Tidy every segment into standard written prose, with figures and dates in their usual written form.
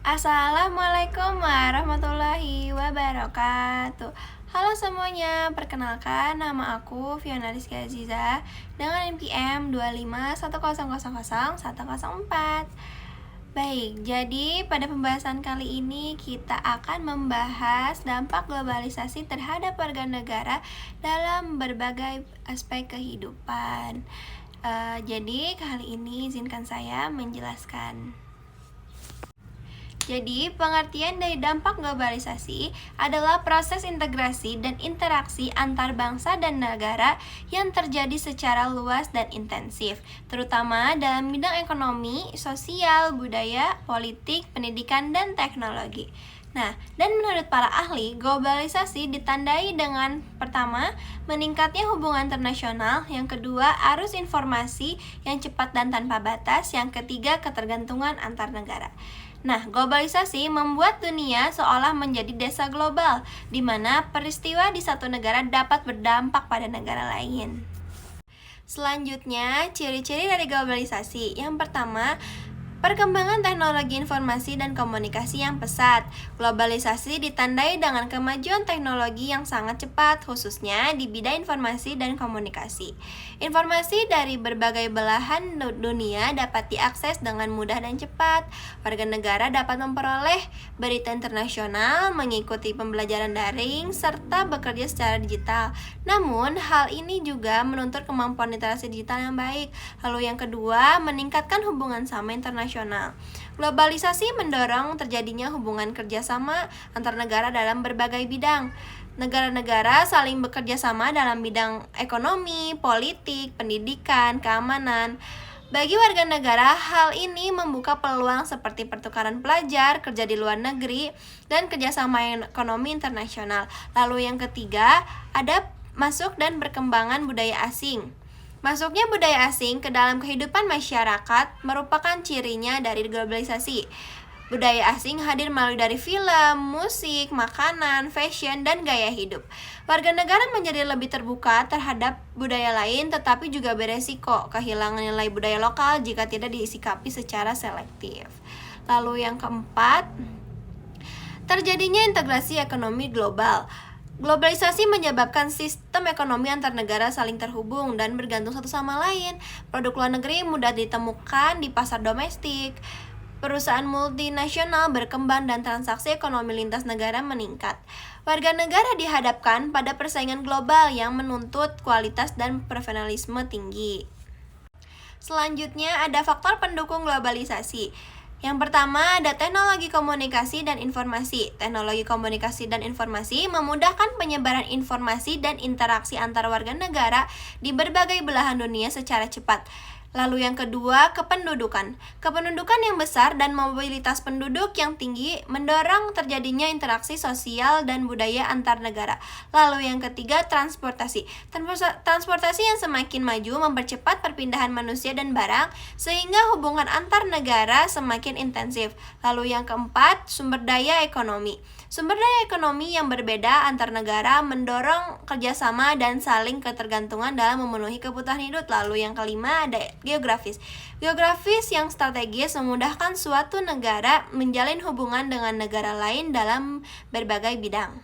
Assalamualaikum warahmatullahi wabarakatuh. Halo semuanya, perkenalkan nama aku Fiona Rizky Aziza dengan NPM 251000104. Baik, jadi pada pembahasan kali ini kita akan membahas dampak globalisasi terhadap warga negara dalam berbagai aspek kehidupan. Jadi kali ini izinkan saya menjelaskan. Jadi, pengertian dari dampak globalisasi adalah proses integrasi dan interaksi antar bangsa dan negara yang terjadi secara luas dan intensif, terutama dalam bidang ekonomi, sosial, budaya, politik, pendidikan, dan teknologi. Nah, dan menurut para ahli, globalisasi ditandai dengan pertama, meningkatnya hubungan internasional, yang kedua, arus informasi yang cepat dan tanpa batas, yang ketiga, ketergantungan antar negara. Nah, globalisasi membuat dunia seolah menjadi desa global, di mana peristiwa di satu negara dapat berdampak pada negara lain. Selanjutnya, ciri-ciri dari globalisasi. Yang pertama, perkembangan teknologi informasi dan komunikasi yang pesat. Globalisasi ditandai dengan kemajuan teknologi yang sangat cepat, khususnya di bidang informasi dan komunikasi. Informasi dari berbagai belahan dunia dapat diakses dengan mudah dan cepat. Warga negara dapat memperoleh berita internasional, mengikuti pembelajaran daring, serta bekerja secara digital. Namun, hal ini juga menuntut kemampuan literasi digital yang baik. Lalu yang kedua, meningkatkan hubungan sama internasional. Globalisasi mendorong terjadinya hubungan kerjasama antar negara dalam berbagai bidang. Negara-negara saling bekerja sama dalam bidang ekonomi, politik, pendidikan, keamanan. Bagi warga negara, hal ini membuka peluang seperti pertukaran pelajar, kerja di luar negeri, dan kerjasama ekonomi internasional. Lalu yang ketiga, ada masuk dan perkembangan budaya asing. Masuknya budaya asing ke dalam kehidupan masyarakat merupakan cirinya dari globalisasi. Budaya asing hadir melalui dari film, musik, makanan, fashion, dan gaya hidup. Warga negara menjadi lebih terbuka terhadap budaya lain, tetapi juga beresiko kehilangan nilai budaya lokal jika tidak disikapi secara selektif. Lalu yang keempat, terjadinya integrasi ekonomi global. Globalisasi menyebabkan sistem ekonomi antar negara saling terhubung dan bergantung satu sama lain. Produk luar negeri mudah ditemukan di pasar domestik. Perusahaan multinasional berkembang dan transaksi ekonomi lintas negara meningkat. Warga negara dihadapkan pada persaingan global yang menuntut kualitas dan profesionalisme tinggi. Selanjutnya ada faktor pendukung globalisasi. Yang pertama ada teknologi komunikasi dan informasi. Teknologi komunikasi dan informasi memudahkan penyebaran informasi dan interaksi antar warga negara di berbagai belahan dunia secara cepat. Lalu yang kedua, kependudukan. Kependudukan yang besar dan mobilitas penduduk yang tinggi mendorong terjadinya interaksi sosial dan budaya antar negara. Lalu yang ketiga, transportasi. Transportasi yang semakin maju mempercepat perpindahan manusia dan barang sehingga hubungan antar negara semakin intensif. Lalu yang keempat, sumber daya ekonomi. Sumber daya ekonomi yang berbeda antar negara mendorong kerjasama dan saling ketergantungan dalam memenuhi kebutuhan hidup. Lalu yang kelima ada geografis. Geografis yang strategis memudahkan suatu negara menjalin hubungan dengan negara lain dalam berbagai bidang.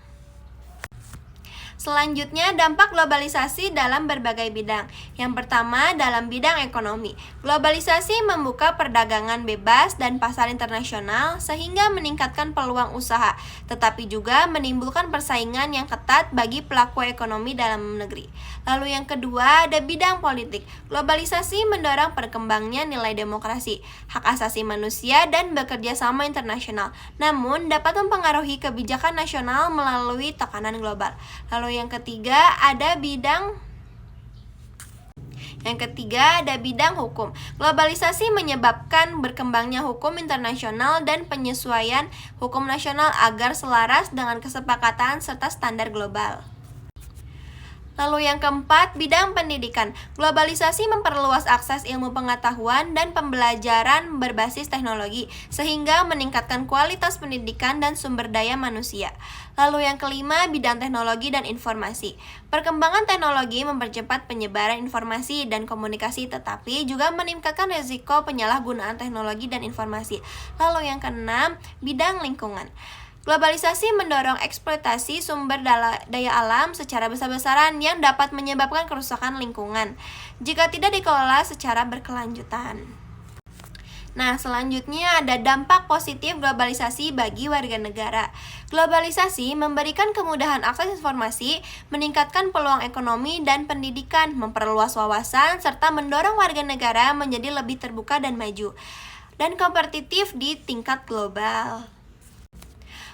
Selanjutnya, dampak globalisasi dalam berbagai bidang. Yang pertama, dalam bidang ekonomi. Globalisasi membuka perdagangan bebas dan pasar internasional sehingga meningkatkan peluang usaha, tetapi juga menimbulkan persaingan yang ketat bagi pelaku ekonomi dalam negeri. Lalu yang kedua, ada bidang politik. Globalisasi mendorong perkembangnya nilai demokrasi, hak asasi manusia, dan bekerja sama internasional. Namun, dapat mempengaruhi kebijakan nasional melalui tekanan global. Lalu yang ketiga ada bidang hukum. Globalisasi menyebabkan berkembangnya hukum internasional dan penyesuaian hukum nasional agar selaras dengan kesepakatan serta standar global. Lalu yang keempat, bidang pendidikan. Globalisasi memperluas akses ilmu pengetahuan dan pembelajaran berbasis teknologi, sehingga meningkatkan kualitas pendidikan dan sumber daya manusia. Lalu yang kelima, bidang teknologi dan informasi. Perkembangan teknologi mempercepat penyebaran informasi dan komunikasi, tetapi juga meningkatkan risiko penyalahgunaan teknologi dan informasi. Lalu yang keenam, bidang lingkungan. Globalisasi mendorong eksploitasi sumber daya alam secara besar-besaran yang dapat menyebabkan kerusakan lingkungan jika tidak dikelola secara berkelanjutan. Nah, selanjutnya ada dampak positif globalisasi bagi warga negara. Globalisasi memberikan kemudahan akses informasi, meningkatkan peluang ekonomi dan pendidikan, memperluas wawasan, serta mendorong warga negara menjadi lebih terbuka dan maju, dan kompetitif di tingkat global.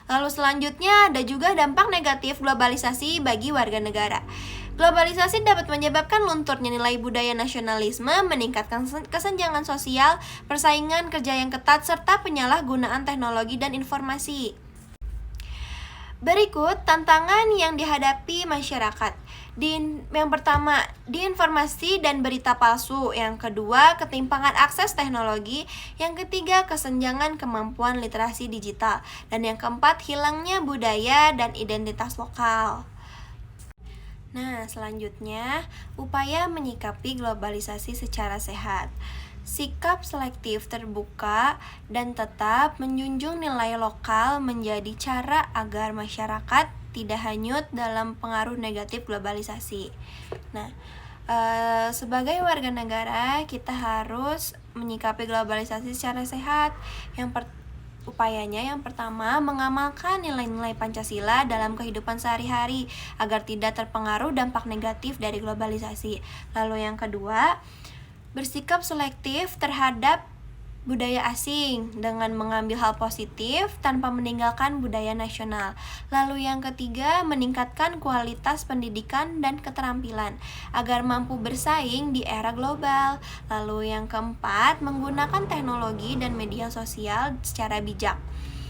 Lalu selanjutnya ada juga dampak negatif globalisasi bagi warga negara. Globalisasi dapat menyebabkan lunturnya nilai budaya nasionalisme, meningkatkan kesenjangan sosial, persaingan kerja yang ketat, serta penyalahgunaan teknologi dan informasi. Berikut tantangan yang dihadapi masyarakat. Yang pertama, disinformasi dan berita palsu. Yang kedua, ketimpangan akses teknologi. Yang ketiga, kesenjangan kemampuan literasi digital. Dan yang keempat, hilangnya budaya dan identitas lokal. Nah, selanjutnya, upaya menyikapi globalisasi secara sehat. Sikap selektif, terbuka, dan tetap menjunjung nilai lokal menjadi cara agar masyarakat tidak hanyut dalam pengaruh negatif globalisasi. Nah, sebagai warga negara, kita harus menyikapi globalisasi secara sehat. Upayanya yang pertama, mengamalkan nilai-nilai Pancasila dalam kehidupan sehari-hari agar tidak terpengaruh dampak negatif dari globalisasi. Lalu yang kedua, bersikap selektif terhadap budaya asing dengan mengambil hal positif tanpa meninggalkan budaya nasional. Lalu yang ketiga, meningkatkan kualitas pendidikan dan keterampilan agar mampu bersaing di era global. Lalu yang keempat, menggunakan teknologi dan media sosial secara bijak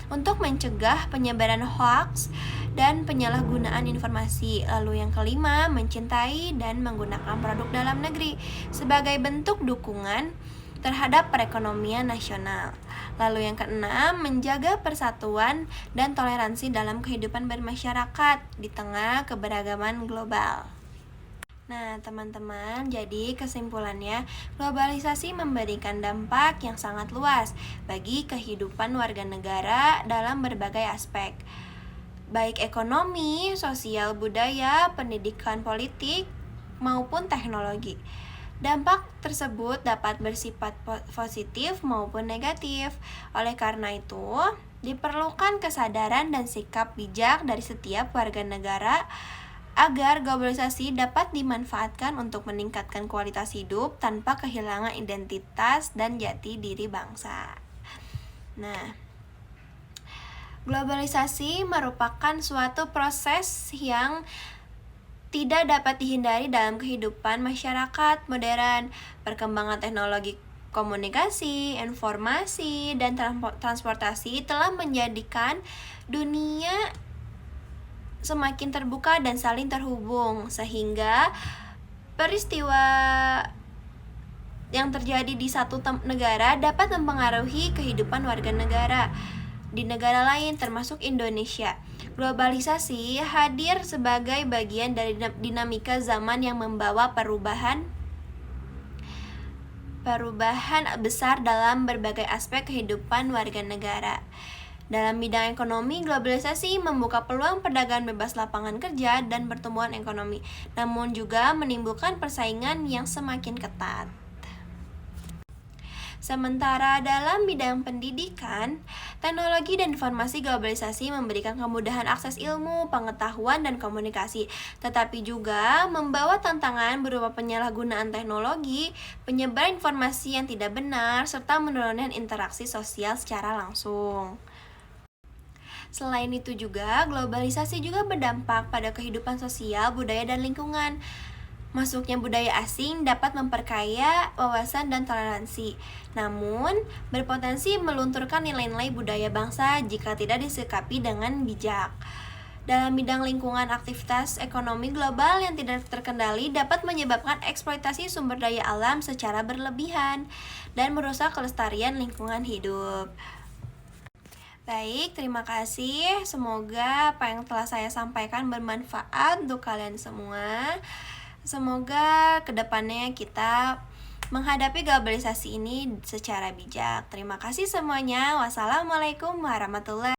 untuk mencegah penyebaran hoaks dan penyalahgunaan informasi. Lalu yang kelima, mencintai dan menggunakan produk dalam negeri sebagai bentuk dukungan terhadap perekonomian nasional. Lalu yang keenam, menjaga persatuan dan toleransi dalam kehidupan bermasyarakat di tengah keberagaman global. Nah, teman-teman, jadi kesimpulannya, globalisasi memberikan dampak yang sangat luas bagi kehidupan warga negara dalam berbagai aspek, baik ekonomi, sosial, budaya, pendidikan, politik, maupun teknologi. Dampak tersebut dapat bersifat positif maupun negatif. Oleh karena itu, diperlukan kesadaran dan sikap bijak dari setiap warga negara agar globalisasi dapat dimanfaatkan untuk meningkatkan kualitas hidup tanpa kehilangan identitas dan jati diri bangsa. Nah, globalisasi merupakan suatu proses yang tidak dapat dihindari dalam kehidupan masyarakat modern. Perkembangan teknologi komunikasi, informasi, dan transportasi telah menjadikan dunia semakin terbuka dan saling terhubung, sehingga peristiwa yang terjadi di satu negara dapat mempengaruhi kehidupan warga negara di negara lain termasuk Indonesia. Globalisasi hadir sebagai bagian dari dinamika zaman yang membawa perubahan besar dalam berbagai aspek kehidupan warga negara. Dalam bidang ekonomi, globalisasi membuka peluang perdagangan bebas, lapangan kerja, dan pertumbuhan ekonomi, namun juga menimbulkan persaingan yang semakin ketat. Sementara dalam bidang pendidikan, teknologi dan informasi globalisasi memberikan kemudahan akses ilmu, pengetahuan, dan komunikasi, tetapi juga membawa tantangan berupa penyalahgunaan teknologi, penyebaran informasi yang tidak benar, serta menurunkan interaksi sosial secara langsung. Selain itu juga, globalisasi juga berdampak pada kehidupan sosial, budaya, dan lingkungan. Masuknya budaya asing dapat memperkaya wawasan dan toleransi, namun berpotensi melunturkan nilai-nilai budaya bangsa jika tidak disikapi dengan bijak. Dalam bidang lingkungan, aktivitas ekonomi global yang tidak terkendali dapat menyebabkan eksploitasi sumber daya alam secara berlebihan dan merusak kelestarian lingkungan hidup. Baik, terima kasih. Semoga apa yang telah saya sampaikan bermanfaat untuk kalian semua. Semoga kedepannya kita menghadapi globalisasi ini secara bijak. Terima kasih semuanya. Wassalamualaikum warahmatullahi